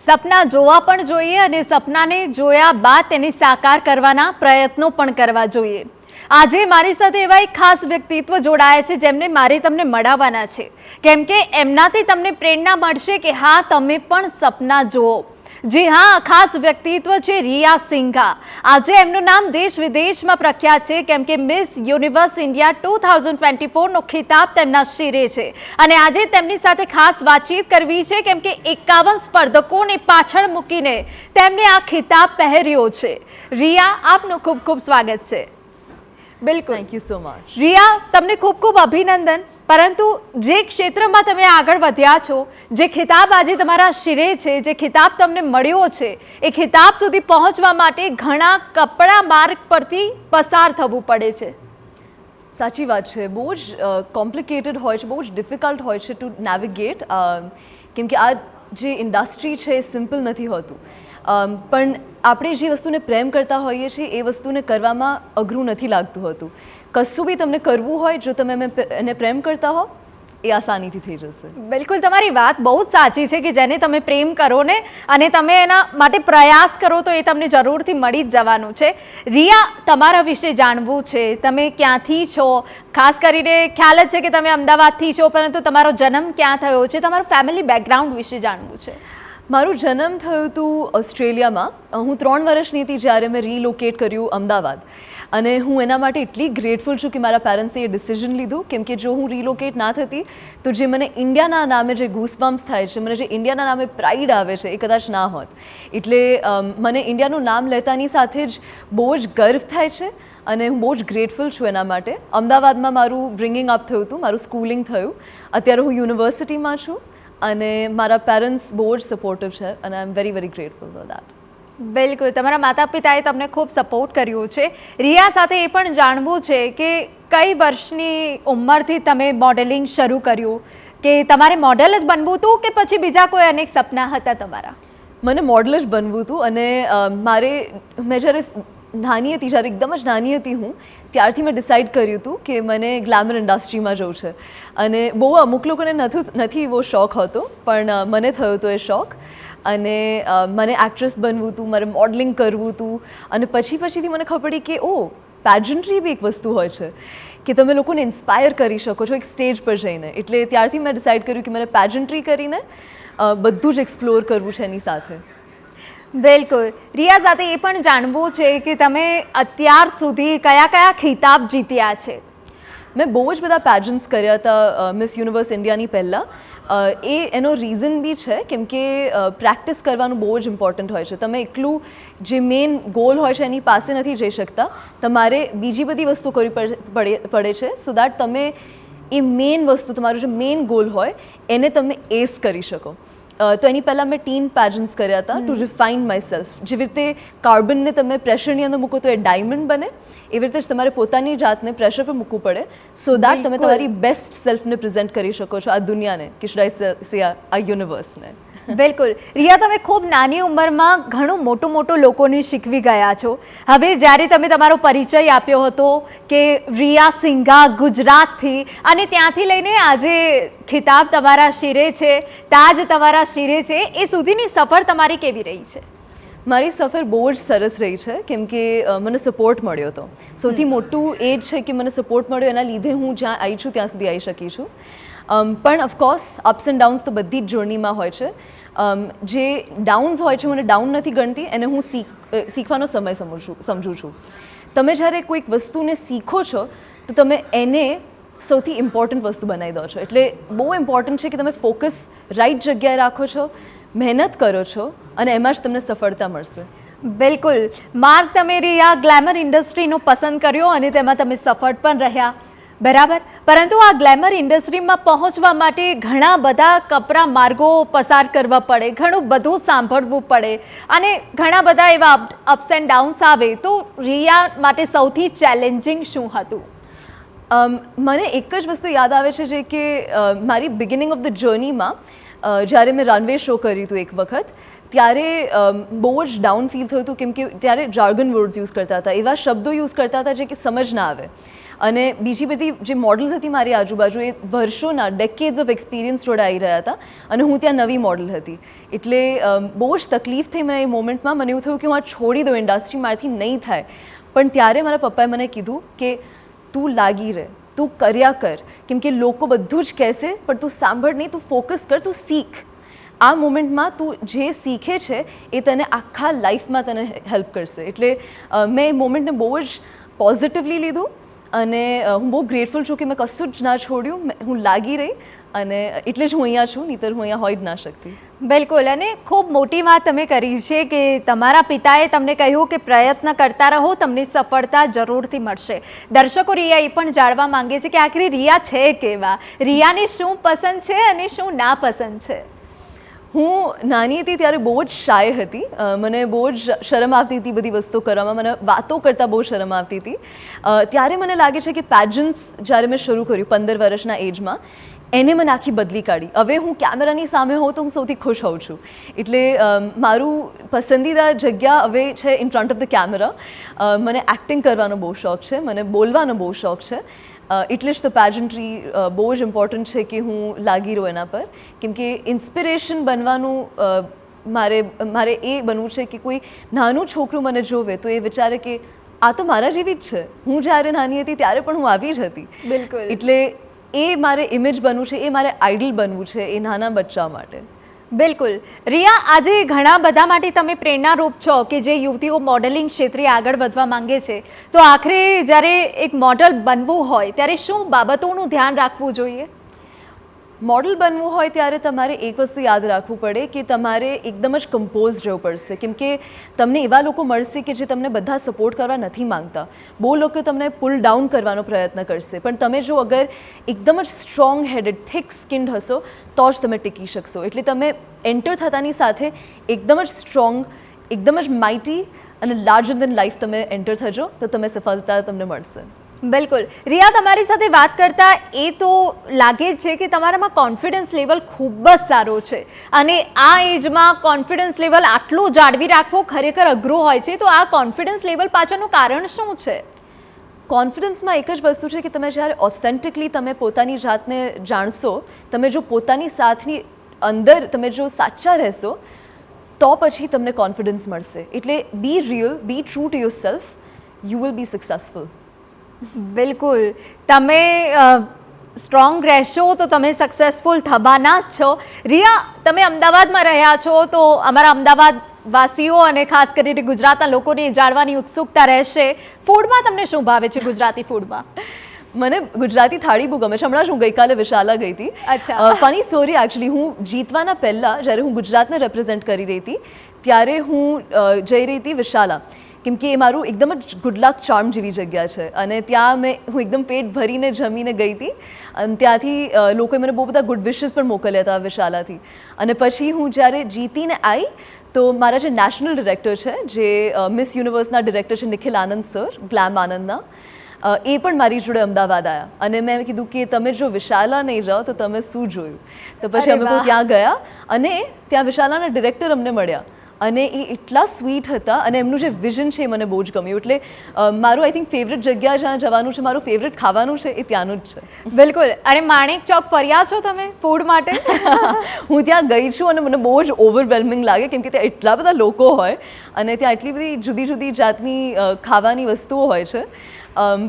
સપના જોવા પણ જોઈએ અને સપનાને જોયા બાદ તેને સાકાર કરવાના પ્રયત્નો પણ કરવા જોઈએ। આજે મારી સાથે એવા એક ખાસ વ્યક્તિત્વ જોડાયા છે જેમને મારે તમને મળાવવાના છે, કેમ કે એમનાથી તમને પ્રેરણા મળશે કે હા, તમે પણ સપના જુઓ। જી હા, ખાસ વ્યક્તિત્વ છે રિયા સિંઘા। આજે એમનું નામ દેશ વિદેશમાં પ્રખ્યાત છે, કેમ કે મિસ યુનિવર્સ ઇન્ડિયા 2024નો ખિતાબ તેમના શિરે છે અને આજે તેમની સાથે ખાસ વાતચીત કરવી છે, કેમ કે 51 સ્પર્ધકોને પાછળ મૂકીને તેમને આ ખિતાબ પહેર્યો છે। રિયા, આપનું ખૂબ ખૂબ સ્વાગત છે। બિલકુલ, thank you so much. Riya, તમને ખૂબ ખૂબ અભિનંદન। પરંતુ જે ક્ષેત્રમાં તમે આગળ વધ્યા છો, જે ખિતાબ આજે તમારા શિરે છે, જે ખિતાબ તમને મળ્યો છે, એ ખિતાબ સુધી પહોંચવા માટે ઘણા કપરા માર્ગ પરથી પસાર થવું પડે છે। સાચી વાત છે, બહુ જ કોમ્પ્લિકેટેડ હોય છે, બહુ જ ડિફિકલ્ટ હોય છે ટુ નેવિગેટ, કેમ કે આ જે ઇન્ડસ્ટ્રી છે એ સિમ્પલ નથી હોતું, પણ આપણે જે વસ્તુને પ્રેમ કરતા હોઈએ છીએ એ વસ્તુને કરવામાં અઘરું નથી લાગતું હોતું। કશું બી તમને કરવું હોય, જો તમે એને પ્રેમ કરતા હો, એ આસાનીથી થઈ જશે। બિલકુલ, તમારી વાત બહુ જ સાચી છે કે જેને તમે પ્રેમ કરો ને અને તમે એના માટે પ્રયાસ કરો તો એ તમને જરૂરથી મળી જ જવાનું છે। રિયા, તમારા વિશે જાણવું છે, તમે ક્યાંથી છો? ખાસ કરીને ખ્યાલ જ છે કે તમે અમદાવાદથી છો, પરંતુ તમારો જન્મ ક્યાં થયો છે? તમારું ફેમિલી બેકગ્રાઉન્ડ વિશે જાણવું છે। મારું જન્મ થયું હતું ઓસ્ટ્રેલિયામાં। હું 3 વર્ષની હતી જ્યારે મેં રીલોકેટ કર્યું અમદાવાદ, અને હું એના માટે એટલી ગ્રેટફુલ છું કે મારા પેરેન્ટ્સે એ ડિસિઝન લીધું, કેમ કે જો હું રીલોકેટ ના થતી તો જે મને ઇન્ડિયાના નામે જે ગૂસબમ્પ્સ થાય છે, મને જે ઇન્ડિયાના નામે પ્રાઇડ આવે છે, એ કદાચ ના હોત। એટલે મને ઇન્ડિયાનું નામ લેતાની સાથે જ બહુ જ ગર્વ થાય છે અને હું બહુ જ ગ્રેટફુલ છું એના માટે। અમદાવાદમાં મારું બ્રિંગિંગ અપ થયું હતું, મારું સ્કૂલિંગ થયું। અત્યારે હું યુનિવર્સિટીમાં છું અને મારા પેરેન્ટ્સ બહુ જ સપોર્ટિવ છે અને I am very very grateful for that. બિલકુલ, તમારા માતા પિતાએ તમને ખૂબ સપોર્ટ કર્યો છે। રિયા, સાથે એ પણ જાણવું છે કે કઈ વર્ષની ઉંમરથી તમે મોડેલિંગ શરૂ કર્યું, કે તમારે મોડેલ જ બનવું હતું કે પછી બીજા કોઈ અનેક સપના હતા તમારા? મને મોડલ જ બનવું હતું અને મેં જ્યારે નાની હતી, જ્યારે એકદમ જ નાની હતી હું, ત્યારથી મેં ડિસાઇડ કર્યું હતું કે મને ગ્લેમર ઇન્ડસ્ટ્રીમાં જવું છે। અને બહુ અમુક લોકોને નથી એવો શોખ હોતો, પણ મને થયો હતો એ શોખ, અને મને એક્ટ્રેસ બનવું હતું, મારે મોડલિંગ કરવું હતું। અને પછીથી મને ખબર પડી કે પેજન્ટ્રી બી એક વસ્તુ હોય છે કે તમે લોકોને ઇન્સ્પાયર કરી શકો છો એક સ્ટેજ પર જઈને। એટલે ત્યારથી મેં ડિસાઇડ કર્યું કે મને પેજન્ટ્રી કરીને બધું જ એક્સપ્લોર કરવું છે એની સાથે। બિલકુલ, રિયા, સાથે એ પણ જાણવું છે કે તમે અત્યાર સુધી કયા કયા ખિતાબ જીત્યા છે? મેં બહુ જ બધા પેજન્ટ્સ કર્યા હતા મિસ યુનિવર્સ ઇન્ડિયાની પહેલાં। એનો રીઝન બી છે કેમ કે પ્રેક્ટિસ કરવાનું બહુ જ ઇમ્પોર્ટન્ટ હોય છે। તમે એકલું જે મેઇન ગોલ હોય છે એની પાસે નથી જઈ શકતા, તમારે બીજી બધી વસ્તુ કરવી પડે છે, સો દેટ તમે એ મેઇન વસ્તુ, તમારો જે મેઇન ગોલ હોય એને તમે એસ કરી શકો। તો એની પહેલાં મેં ટીન પેજન્ટ્સ કર્યા હતા ટુ રિફાઇન માય સેલ્ફ। જેવી રીતે કાર્બનને તમે પ્રેશરની અંદર મૂકો તો એ ડાયમંડ બને, એવી રીતે જ તમારે પોતાની જાતને પ્રેશર પર મૂકવું પડે, સો દેટ તમે તમારી બેસ્ટ સેલ્ફને પ્રેઝન્ટ કરી શકો છો આ દુનિયાને, કે શુડ આઈ સે આ યુનિવર્સને। બિલકુલ, રિયા, તમે ખૂબ નાની ઉંમરમાં ઘણું મોટું લોકોને શીખવી ગયા છો। હવે જ્યારે તમે તમારો પરિચય આપ્યો હતો કે રિયા સિંઘા ગુજરાતથી, અને ત્યાંથી લઈને આજે ખિતાબ તમારા શિરે છે, તાજ તમારા શિરે છે, એ સુધીની સફર તમારી કેવી રહી છે? મારી સફર બહુ જ સરસ રહી છે, કેમ કે મને સપોર્ટ મળ્યો હતો। સૌથી મોટું એ જ છે કે મને સપોર્ટ મળ્યો, એના લીધે હું જ્યાં આવી છું ત્યાં સુધી આવી શકી છું। પણ ઓફકોર્સ અપ્સ એન્ડ ડાઉન્સ તો બધી જ જર્નીમાં હોય છે। જે ડાઉન્સ હોય છે, હું એને ડાઉન નથી ગણતી, એને હું શીખવાનો સમય સમજું છું। તમે જ્યારે કોઈક વસ્તુને શીખો છો તો તમે એને સૌથી ઇમ્પોર્ટન્ટ વસ્તુ બનાવી દો છો। એટલે બહુ ઇમ્પોર્ટન્ટ છે કે તમે ફોકસ રાઈટ જગ્યાએ રાખો છો, મહેનત કરો છો, અને એમાં જ તમને સફળતા મળશે। બિલકુલ, માર્ગ તમે રિયા ગ્લેમર ઇન્ડસ્ટ્રીનો પસંદ કર્યો અને તેમાં તમે સફળ પણ રહ્યા, બરાબર। પરંતુ આ ગ્લેમર ઇન્ડસ્ટ્રીમાં પહોંચવા માટે ઘણા બધા કપરા માર્ગો પસાર કરવા પડે, ઘણું બધું સાંભળવું પડે, અને ઘણા બધા એવા અપ્સ એન્ડ ડાઉન્સ આવે, તો રિયા માટે સૌથી ચેલેન્જિંગ શું હતું? મને એક જ વસ્તુ યાદ આવે છે, જે કે મારી બિગિનિંગ ઓફ ધ જર્નીમાં જ્યારે મેં રનવે શો કર્યું હતું એક વખત, ત્યારે બહુ જ ડાઉન ફીલ થયું હતું, કેમ કે ત્યારે જાર્ગન વર્ડ્સ યુઝ કરતા હતા, એવા શબ્દો યુઝ કરતા હતા જે કે સમજ ના આવે। અને બીજી બધી જે મોડલ્સ હતી મારી આજુબાજુ એ વર્ષોના ડેકેડ્સ ઓફ એક્સપિરિયન્સ જોડે આવી રહ્યા હતા અને હું ત્યાં નવી મોડલ હતી. એટલે બહુ જ તકલીફ થઈ મને એ મોમેન્ટમાં. મને એવું થયું કે હું આ છોડી દઉં, ઇન્ડસ્ટ્રી મારાથી નહીં થાય. પણ ત્યારે મારા પપ્પાએ મને કીધું કે તું લાગી રહે, તું કર્યા કર, કેમ કે લોકો બધું જ કહેશે પણ તું સાંભળ નહીં, તું ફોકસ કર, તું શીખ. આ મોમેન્ટમાં તું જે શીખે છે એ તને આખા લાઈફમાં તને હેલ્પ કરશે. એટલે મેં એ મોમેન્ટને બહુ જ પોઝિટિવલી લીધું અને હું બહુ ગ્રેટફુલ છું કે મેં કશું જ ના છોડ્યું, હું લાગી રહી અને એટલે જ હું અહીંયા છું, નહીંતર હું અહીંયા હોઈ જ ના શકતી. બિલકુલ. અને ખૂબ મોટી વાત તમે કરી છે કે તમારા પિતાએ તમને કહ્યું કે પ્રયત્ન કરતા રહો, તમને સફળતા જરૂરથી મળશે. દર્શકો રિયા એ પણ જાણવા માંગે છે કે આખરે રિયા છે કેવા, રિયાને શું પસંદ છે અને શું ના પસંદ છે. હું નાની હતી ત્યારે બહુ જ શાય હતી. મને બહુ જ શરમ આવતી હતી બધી વસ્તુઓ કરવામાં, મને વાતો કરતાં બહુ શરમ આવતી હતી. ત્યારે મને લાગે છે કે પેજન્ટ્સ જ્યારે મેં શરૂ કર્યું 15 વર્ષના એજમાં, એને મને આખી બદલી કાઢી. હવે હું કેમેરાની સામે હોઉં તો હું સૌથી ખુશ હોઉં છું. એટલે મારું પસંદીદા જગ્યા હવે છે in front of the camera. મને એક્ટિંગ કરવાનો બહુ શોખ છે, મને બોલવાનો બહુ શોખ છે. એટલે જ તો પેજન્ટ્રી બહુ જ ઇમ્પોર્ટન્ટ છે કે હું લાગી રહું એના પર. કેમ કે ઇન્સ્પિરેશન બનવાનું મારે એ બનવું છે કે કોઈ નાનું છોકરું મને જોવે તો એ વિચારે કે આ તો મારા જેવી જ છે. હું જ્યારે નાની હતી ત્યારે પણ હું આવી જ હતી. બિલકુલ. એટલે એ મારે ઇમેજ બનવું છે, એ મારે આઇડલ બનવું છે એ નાના બચ્ચા માટે. બિલકુલ. રિયા, આજે ઘણા બધા માટે તમે પ્રેરણારૂપ છો કે જે યુવતીઓ મોડેલિંગ ક્ષેત્રે આગળ વધવા માંગે છે. તો આખરે જ્યારે એક મોડલ બનવું હોય ત્યારે શું બાબતોનું ધ્યાન રાખવું જોઈએ? મોડલ બનવું હોય ત્યારે તમારે એક વસ્તુ યાદ રાખવું પડે કે તમારે એકદમ જ કમ્પોઝ રહેવું પડશે. કેમ કે તમને એવા લોકો મળશે કે જે તમને બધા સપોર્ટ કરવા નથી માંગતા. બહુ લોકો તમને પુલ ડાઉન કરવાનો પ્રયત્ન કરશે, પણ તમે જો અગર એકદમ જ સ્ટ્રોંગ હેડેડ, થિક સ્કિન્ડ હશો તો જ તમે ટીકી શકશો. એટલે તમે એન્ટર થતાની સાથે એકદમ જ સ્ટ્રોંગ, એકદમ જ માઇટી અને લાર્જર દેન લાઈફ તમે એન્ટર થજો તો તમે સફળતા તમને મળશે. બિલકુલ. રિયા, તમારી સાથે વાત કરતા એ તો લાગે જ છે કે તમારામાં કોન્ફિડન્સ લેવલ ખૂબ જ સારો છે અને આ એજમાં કોન્ફિડન્સ લેવલ આટલું જાળવી રાખવો ખરેખર અઘરું હોય છે. તો આ કોન્ફિડન્સ લેવલ પાછળનું કારણ શું છે? કોન્ફિડન્સમાં એક જ વસ્તુ છે કે તમે જ્યારે ઓથેન્ટિકલી તમે પોતાની જાતને જાણશો, તમે જો પોતાની સાથની અંદર તમે જો સાચા રહેશો તો પછી તમને કોન્ફિડન્સ મળશે. એટલે be real, be true to yourself, you will be successful. બિલકુલ. તમે સ્ટ્રોંગ રહેશો તો તમે સક્સેસફુલ થવાના જ છો. રિયા, તમે અમદાવાદમાં રહ્યા છો તો અમારા અમદાવાદ વાસીઓ અને ખાસ કરીને ગુજરાતના લોકોને જાણવાની ઉત્સુકતા રહેશે, ફૂડમાં તમને શું ભાવે છે? ગુજરાતી ફૂડમાં મને ગુજરાતી થાળી બહુ ગમે છે. હમણાં જ હું ગઈકાલે વિશાલા ગઈ હતી. ફની સ્ટોરી એકચ્યુઅલી, હું જીતવાના પહેલાં જ્યારે હું ગુજરાતને રેપ્રેઝેન્ટ કરી રહી હતી ત્યારે હું જઈ રહી હતી વિશાલા. કેમ કે એ મારું એકદમ જ ગુડ લક ચાર્મ જેવી જગ્યા છે અને ત્યાં હું એકદમ પેટ ભરીને જમીને ગઈ હતી અને ત્યાંથી લોકોએ મને બહુ બધા ગુડ વિશેસ પણ મોકલ્યા હતા વિશાલાથી. અને પછી હું જ્યારે જીતીને આવી તો મારા જે નેશનલ ડિરેક્ટર છે, જે મિસ યુનિવર્સના ડિરેક્ટર છે નિખિલ આનંદ સર, ગ્લેમ આનંદના, એ પણ મારી જોડે અમદાવાદ આવ્યા અને મેં કીધું કે તમે જો વિશાલા નહીં જાઓ તો તમે શું જોયું. તો પછી અમે ત્યાં ગયા અને ત્યાં વિશાલાના ડિરેક્ટર અમને મળ્યા અને એ એટલા સ્વીટ હતા અને એમનું જે વિઝન છે એ મને બહુ જ ગમ્યું. એટલે મારું આઈ થિંક ફેવરેટ જગ્યા જ્યાં જવાનું છે, મારું ફેવરેટ ખાવાનું છે એ ત્યાંનું જ છે. બિલકુલ. અને માણેક ચોક ફર્યા છો તમે ફૂડ માટે? હું ત્યાં ગઈ છું અને મને બહુ જ ઓવરવેલ્મિંગ લાગે કેમ કે ત્યાં એટલા બધા લોકો હોય અને ત્યાં એટલી બધી જુદી જુદી જાતની ખાવાની વસ્તુઓ હોય છે.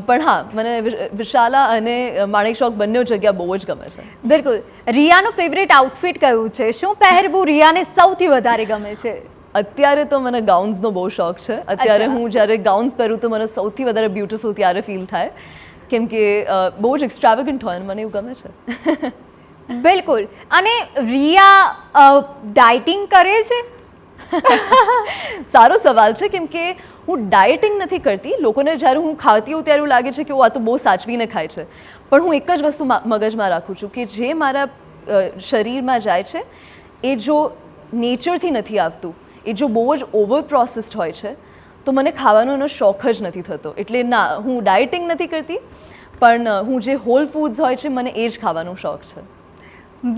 પણ હા, મને વિશાલા અને માણેક ચોક બંને જગ્યા બહુ જ ગમે છે. બિલકુલ. રિયાનું ફેવરેટ આઉટફિટ કયું છે? શું પહેરવું રિયાને સૌથી વધારે ગમે છે? અત્યારે તો મને ગાઉન્સનો બહુ શોખ છે. અત્યારે હું જ્યારે ગાઉન્સ પહેરું તો મને સૌથી વધારે બ્યુટીફુલ ત્યારે ફીલ થાય કેમ કે બહુ જ એક્સ્ટ્રાવેગન્ટ હોય અને મને એવું ગમે છે. બિલકુલ. અને રિયા ડાયટિંગ કરે છે? સારો સવાલ છે કેમ કે હું ડાયટિંગ નથી કરતી. લોકોને જ્યારે હું ખાતી હોઉં ત્યારે એવું લાગે છે કે આ તો બહુ સાચવીને ખાય છે, પણ હું એક જ વસ્તુ મગજમાં રાખું છું કે જે મારા શરીરમાં જાય છે એ જો નેચરથી નથી આવતું, એ જો બહુ જ ઓવર પ્રોસેસ્ડ હોય છે તો મને ખાવાનો એનો શોખ જ નથી થતો. એટલે ના, હું ડાયટિંગ નથી કરતી, પણ હું જે હોલ ફૂડ્સ હોય છે મને એ જ ખાવાનો શોખ છે.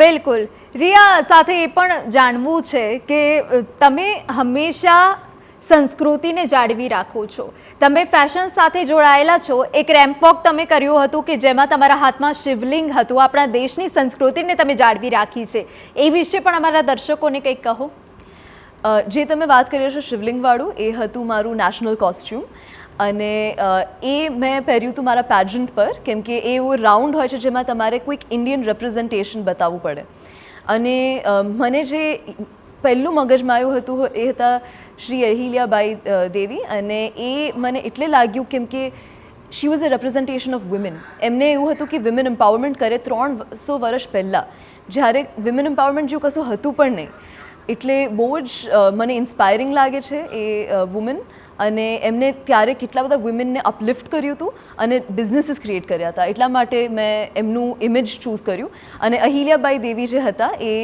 બિલકુલ. રિયા, સાથે એ પણ જાણવું છે કે તમે હંમેશા સંસ્કૃતિને જાળવી રાખો છો. તમે ફેશન સાથે જોડાયેલા છો. એક રેમ્પ વોક તમે કર્યું હતું કે જેમાં તમારા હાથમાં શિવલિંગ હતું. આપણા દેશની સંસ્કૃતિને તમે જાળવી રાખી છે. એ વિશે પણ અમારા દર્શકોને કંઈક કહો. જે તમે વાત કરી છો શિવલિંગવાળું, એ હતું મારું નેશનલ કોસ્ટ્યુમ. અને એ મેં પહેર્યું હતું મારા પેજન્ટ પર, કેમ કે એ એવો રાઉન્ડ હોય છે જેમાં તમારે કોઈક ઇન્ડિયન રિપ્રેઝન્ટેશન બતાવવું પડે. અને મને જે પહેલું મગજમાં આવ્યું હતું એ હતા શ્રી અહિલ્યાબાઈ દેવી. અને એ મને એટલે લાગ્યું કેમ કે she was a representation of women. એમને એવું હતું કે વિમેન એમ્પાવરમેન્ટ કરે 300 વર્ષ પહેલાં, જ્યારે વિમેન એમ્પાવરમેન્ટ જેવું કશું હતું પણ નહીં. એટલે બહુ જ મને ઇન્સ્પાયરિંગ લાગે છે એ વુમેન. અને એમને ત્યારે કેટલા બધા વુમેનને અપલિફ્ટ કર્યું હતું અને બિઝનેસીસ ક્રિએટ કર્યા હતા. એટલા માટે મેં એમનું ઇમેજ ચૂઝ કર્યું. અને અહિલ્યાબાઈ દેવી જે હતા એ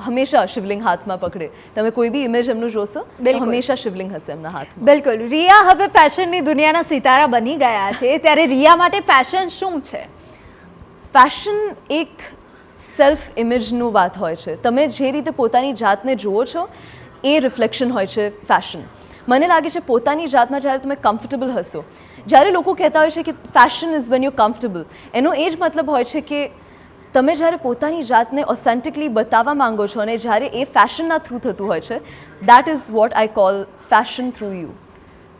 હંમેશા શિવલિંગ હાથમાં પકડે. તમે કોઈ બી ઇમેજ એમનું જોશો તો હંમેશા શિવલિંગ હશે એમના હાથમાં. બિલકુલ. રિયા હવે ફેશનની દુનિયાના સિતારા બની ગયા છે, ત્યારે રિયા માટે ફેશન શું છે? ફેશન એક સેલ્ફ ઇમેજનું વાત હોય છે. તમે જે રીતે પોતાની જાતને જુઓ છો એ રિફ્લેક્શન હોય છે ફેશન. મને લાગે છે પોતાની જાતમાં જ્યારે તમે કમ્ફર્ટેબલ હશો, જ્યારે લોકો કહેતા હોય છે કે fashion is when you comfortable, એનો એ જ મતલબ હોય છે કે તમે જ્યારે પોતાની જાતને ઓથેન્ટિકલી બતાવવા માંગો છો અને જ્યારે એ ફેશનના થ્રુ થતું હોય છે, that is what I call fashion through you.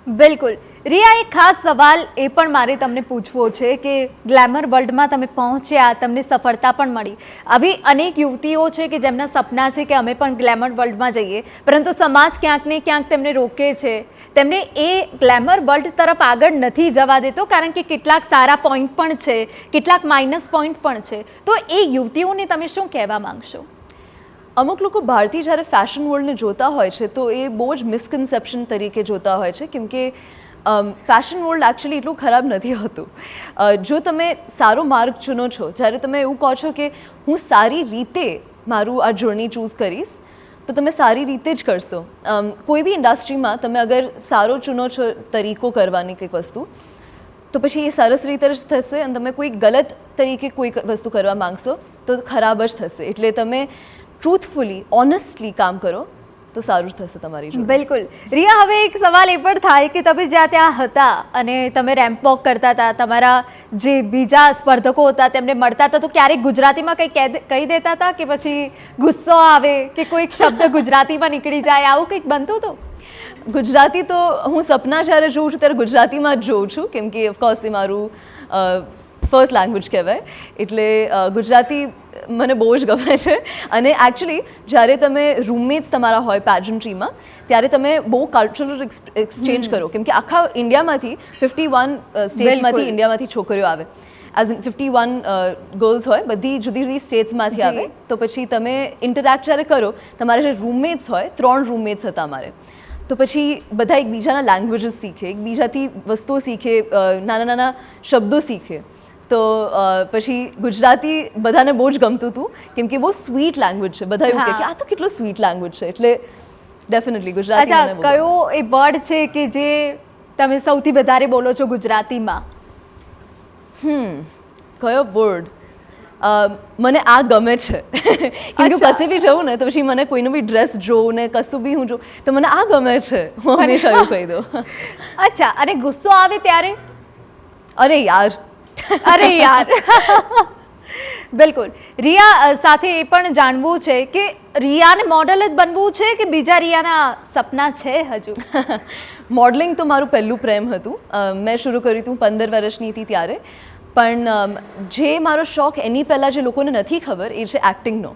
બિલકુલ. રિયા, એક ખાસ સવાલ એ પણ મારે તમને પૂછવો છે કે ગ્લેમર વર્લ્ડમાં તમે પહોંચ્યા, તમને સફળતા પણ મળી. આવી અનેક યુવતીઓ છે કે જેમના સપના છે કે અમે પણ ગ્લેમર વર્લ્ડમાં જઈએ, પરંતુ સમાજ ક્યાંક ને ક્યાંક તેમને રોકે છે. તેમને એ ગ્લેમર વર્લ્ડ તરફ આગળ નથી જવા દેતો, કારણ કે કેટલાક સારા પોઈન્ટ પણ છે, કેટલાક માઇનસ પોઈન્ટ પણ છે. તો એ યુવતીઓને તમે શું કહેવા માંગશો? અમુક લોકો બહારથી જ્યારે ફેશન વર્લ્ડને જોતા હોય છે તો એ બહુ જ મિસકન્સેપ્શન તરીકે જોતા હોય છે, કેમ કે ફેશન વર્લ્ડ એકચ્યુઅલી એટલું ખરાબ નથી હોતું. જો તમે સારો માર્ગ ચૂનો છો, જ્યારે તમે એવું કહો છો કે હું સારી રીતે મારું આ જર્ની ચૂઝ કરીશ, તો તમે સારી રીતે જ કરશો. કોઈ બી ઇન્ડસ્ટ્રીમાં તમે અગર સારો ચૂનો છો તરીકો કરવાની કંઈક વસ્તુ, તો પછી એ સરસ રીતે જ થશે. અને તમે કોઈ ગલત તરીકે કોઈ વસ્તુ કરવા માંગશો તો ખરાબ જ થશે. એટલે તમે ટ્રુથફુલી, ઓનેસ્ટલી કામ કરો તો સારું થશે તમારી જોડે. બિલકુલ. રિયા, હવે એક સવાલ એ પણ થાય કે તમે જ્યાં ત્યાં હતા અને તમે રેમ્પ વોક કરતા હતા, તમારા જે બીજા સ્પર્ધકો હતા તેમને મળતા હતા, તો ક્યારેક ગુજરાતીમાં કંઈ કહી દેતા હતા કે પછી ગુસ્સો આવે કે કોઈક શબ્દ ગુજરાતીમાં નીકળી જાય, આવું કંઈક બનતું હતું? ગુજરાતી તો હું સપના જ્યારે જોઉં છું ત્યારે ગુજરાતીમાં જ જોઉં છું, કેમ કે ઓફકોર્સ એ મારું ફર્સ્ટ લેંગ્વેજ કહેવાય. એટલે ગુજરાતી મને બહુ જ ગમે છે. અને એકચ્યુઅલી જ્યારે તમે રૂમમેટ્સ તમારા હોય પેજન્ટ્રીમાં, ત્યારે તમે બહુ કલ્ચરલ એક્સચેન્જ કરો, કેમ કે આખા ઇન્ડિયામાંથી 51 સ્ટેટ્સમાંથી ઇન્ડિયામાંથી છોકરીઓ આવે. એઝ ઇન 51 ગર્લ્સ હોય, બધી જુદી જુદી સ્ટેટ્સમાંથી આવે. તો પછી તમે ઇન્ટરેક્ટ જ્યારે કરો, તમારા જે રૂમમેટ્સ હોય, 3 રૂમમેટ્સ હતા અમારે, તો પછી બધા એકબીજાના લેંગ્વેજીસ શીખે, એકબીજાથી વસ્તુઓ શીખે, નાના નાના શબ્દો શીખે. તો પછી ગુજરાતી બધાને બહુ જ ગમતું હતું, કેમ કે બહુ સ્વીટ લેંગ્વેજ છે. બધા એવું કહે કે આ તો કેટલો સ્વીટ લેંગ્વેજ છે. એટલે ડેફિનેટલી ગુજરાતી. અચ્છા, કયો એ વર્ડ છે કે જે તમે સૌથી વધારે બોલો છો ગુજરાતીમાં? કયો વર્ડ? મને આ ગમે છે. કેમ કે કશે બી જવું ને તો પછી મને કોઈનો બી ડ્રેસ જોઉં ને કશું બી હું જોઉં તો મને આ ગમે છે. હું હંમેશા એવું કહી દઉં. અચ્છા, અને ગુસ્સો આવે ત્યારે? અરે યાર. અરે યાર. બિલકુલ. રિયા, સાથે એ પણ જાણવું છે કે રિયાને મોડલ જ બનવું છે કે બીજા રિયાના સપના છે હજુ? મોડલિંગ તો મારું પહેલું પ્રેમ હતું. મેં શરૂ કર્યું હતું 15 વર્ષની હતી ત્યારે. પણ જે મારો શોખ એની પહેલાં જે લોકોને નથી ખબર એ છે એક્ટિંગનો.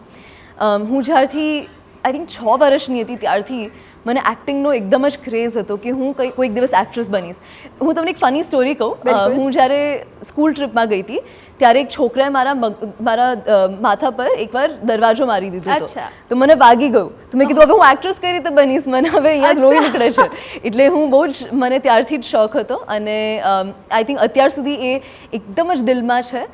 હું જ્યારથી આઈ થિંક 6 વર્ષની હતી ત્યારથી મને એક્ટિંગનો એકદમ જ ક્રેઝ હતો કે હું કોઈક દિવસ એક્ટ્રેસ બનીશ. હું તમને એક ફની સ્ટોરી કહું. હું જ્યારે સ્કૂલ ટ્રીપમાં ગઈ હતી ત્યારે એક છોકરાએ મારા માથા પર એકવાર દરવાજો મારી દીધો હતો. તો મને વાગી ગયું. તો મેં કીધું હવે હું એક્ટ્રેસ કઈ રીતે બનીશ, મને હવે અહીંયા લોહી નીકળે છે. એટલે હું બહુ જ, મને ત્યારથી જ શોખ હતો. અને આઈ થિંક અત્યાર સુધી એ એકદમ જ દિલમાં છે.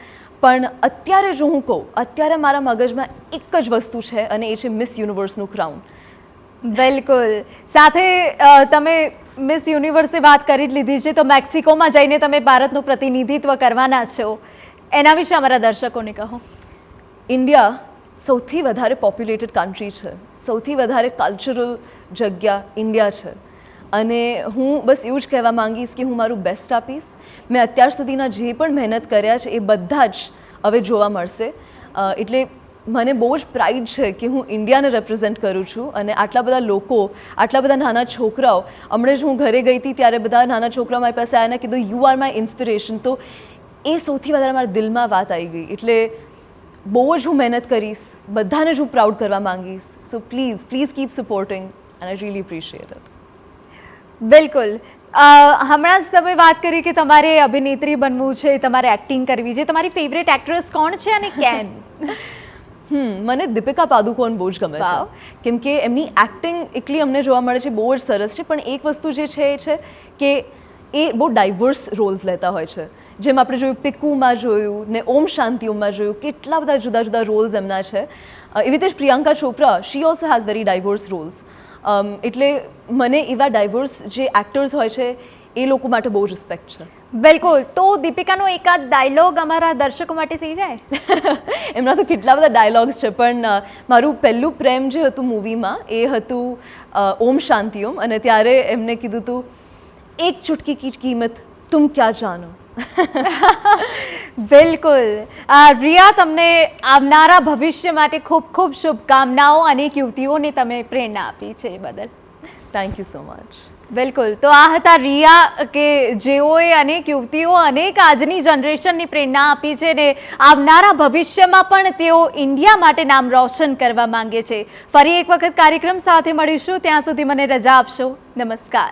પણ અત્યારે જો હું કહું, અત્યારે મારા મગજમાં એક જ વસ્તુ છે અને એ છે મિસ યુનિવર્સનું ક્રાઉન. બિલકુલ. સાથે તમે મિસ યુનિવર્સે વાત કરી જ લીધી છે, તો મેક્સિકોમાં જઈને તમે ભારતનું પ્રતિનિધિત્વ કરવાના છો, એના વિશે અમારા દર્શકોને કહો. ઇન્ડિયા સૌથી વધારે પોપ્યુલેટેડ કન્ટ્રી છે, સૌથી વધારે કલ્ચરલ જગ્યા ઇન્ડિયા છે. અને હું બસ એવું જ કહેવા માંગીશ કે હું મારું બેસ્ટ આપીશ. મેં અત્યાર સુધીના જે પણ મહેનત કર્યા છે એ બધા જ હવે જોવા મળશે. એટલે મને બહુ જ પ્રાઇડ છે કે હું ઇન્ડિયાને રિપ્રેઝેન્ટ કરું છું અને આટલા બધા લોકો, આટલા બધા નાના છોકરાઓ, હમણાં જ હું ઘરે ગઈ હતી ત્યારે બધા નાના છોકરાઓ મારી પાસે આવ્યા કીધું યુ આર માય ઇન્સ્પિરેશન. તો એ સૌથી વધારે મારા દિલમાં વાત આવી ગઈ. એટલે બહુ જ હું મહેનત કરીશ, બધાને જ હું પ્રાઉડ કરવા માંગીશ. So please please keep supporting and I really appreciate it. બિલકુલ. હમણાં જ તમે વાત કરી કે તમારે અભિનેત્રી બનવું છે, તમારે એક્ટિંગ કરવી છે. તમારી ફેવરેટ એક્ટ્રેસ કોણ છે અને કેમ? મને દીપિકા પાદુકોણ બહુ જ ગમે છે. વાવ. કેમ કે એમની એક્ટિંગ એટલી અમને જોવા મળે છે, બહુ જ સરસ છે. પણ એક વસ્તુ જે છે એ છે કે એ બહુ ડાયવર્સ રોલ્સ લેતા હોય છે. જેમ આપણે જોયું પિકુમાં જોયું ને ઓમ શાંતિ ઓમમાં જોયું, કેટલા બધા જુદા જુદા રોલ્સ એમના છે. એવી રીતે જ Priyanka Chopra, she also has very diverse roles. એટલે મને એવા ડાયવર્સ જે એક્ટર્સ હોય છે એ લોકો માટે બહુ રિસ્પેક્ટ છે. બિલકુલ. તો દીપિકાનો એકાદ ડાયલોગ અમારા દર્શકો માટે થઈ જાય? એમના તો કેટલા બધા ડાયલોગ્સ છે, પણ મારું પહેલું પ્રેમ જે હતું મૂવીમાં એ હતું ઓમ શાંતિ ઓમ. અને ત્યારે એમને કીધું હતું, એક ચુટકી કી કિંમત તુમ ક્યા જાનો. બિલકુલ. રિયા, તમને આવનારા ભવિષ્ય માટે ખૂબ ખૂબ શુભકામનાઓ. અનેક યુવતીઓને તમે પ્રેરણા આપી છે એ બદલ થેન્ક યુ સો મચ. બિલકુલ. તો આ હતા રિયા કે જેઓએ અનેક યુવતીઓ, અનેક આજની જનરેશનની પ્રેરણા આપી છે ને આવનારા ભવિષ્યમાં પણ તેઓ ઇન્ડિયા માટે નામ રોશન કરવા માંગે છે. ફરી એક વખત કાર્યક્રમ સાથે મળીશું. ત્યાં સુધી મને રજા આપશો. નમસ્કાર.